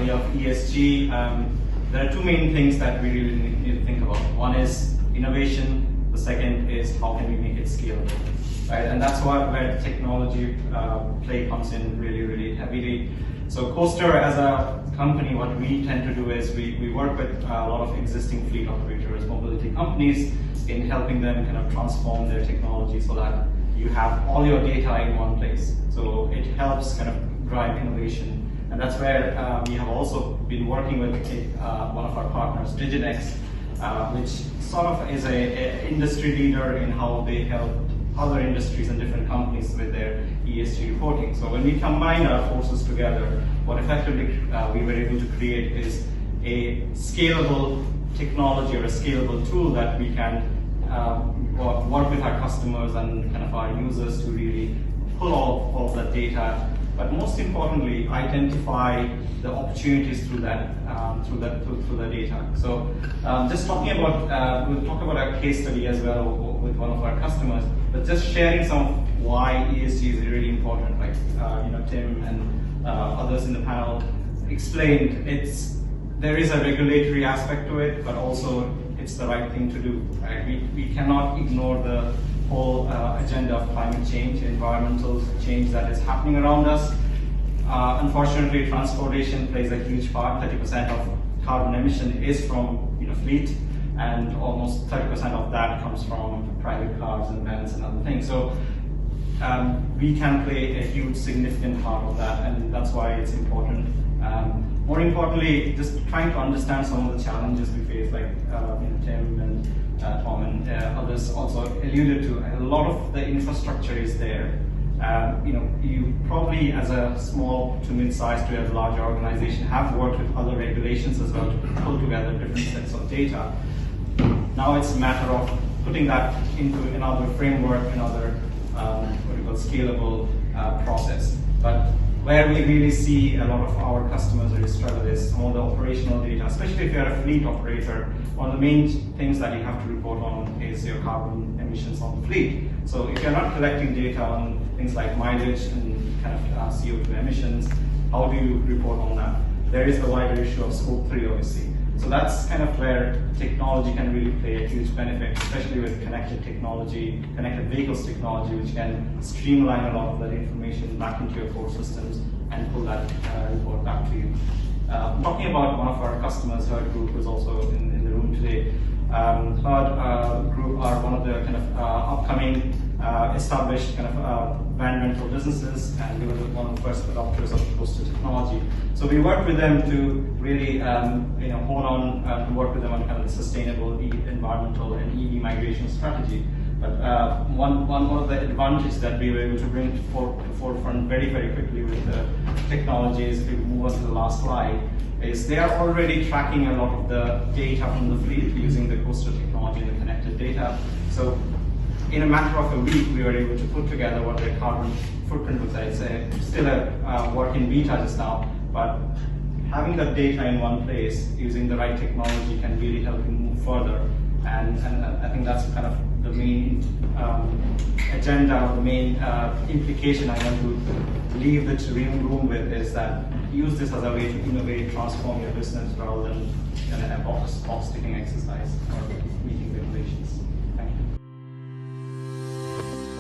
idea of ESG, there are two main things that we really need to think about. One is innovation, the second is how can we make it scalable, right? And that's where technology play comes in really heavily. So Coastr as a company, what we tend to do is we work with a lot of existing fleet operators, mobility companies, in helping them kind of transform their technology so that you have all your data in one place. So it helps kind of drive innovation. And that's where we have also been working with one of our partners, DigiNex, which sort of is an industry leader in how they help other industries and different companies with their ESG reporting. So when we combine our forces together, what effectively we were able to create is a scalable technology or a scalable tool that we can work with our customers and kind of our users to really pull all of that data, but most importantly, identify the opportunities through that through the data. So just talking about, we'll talk about a case study as well with one of our customers, but just sharing some of why ESG is really important, like Tim and others in the panel explained. There is a regulatory aspect to it, but also it's the right thing to do. Right? We cannot ignore the whole agenda of climate change, environmental change that is happening around us. Unfortunately, transportation plays a huge part. 30% of carbon emission is from fleet, and almost 30% of that comes from private cars and vans and other things. So we can play a huge, significant part of that, and that's why it's important. More importantly, just trying to understand some of the challenges we face, like Tim and Tom and others also alluded to. A lot of the infrastructure is there. You probably, as a small to mid-sized to a larger organization, have worked with other regulations as well to pull together different sets of data. Now it's a matter of putting that into another framework, another scalable process. But where we really see a lot of our customers really struggle is some of the operational data, especially if you're a fleet operator. One of the main things that you have to report on is your carbon emissions on the fleet. So if you're not collecting data on things like mileage and kind of CO2 emissions, how do you report on that? There is the wider issue of scope 3, obviously. So that's kind of where technology can really play a huge benefit, especially with connected technology, connected vehicles technology, which can streamline a lot of that information back into your core systems and pull that report back to you. Talking about one of our customers, Herd Group, who's also in the room today. Herd Group are one of the kind of upcoming established kind of van rental businesses, and they were one of the first adopters of Coastr technology. So we worked with them to really hold on to work with them on kind of the sustainable environmental and EV migration strategy. But one of the advantages that we were able to bring to forefront very quickly with the technologies, if we move on to the last slide, is they are already tracking a lot of the data from the fleet using the Coastr technology and the connected data. So in a matter of a week, we were able to put together what their carbon footprint looks like. It's still a work in beta just now, but having that data in one place using the right technology can really help you move further. And I think that's kind of the main agenda, or the main implication I want to leave the room with, is that use this as a way to innovate, transform your business rather than a box ticking exercise or meeting regulations.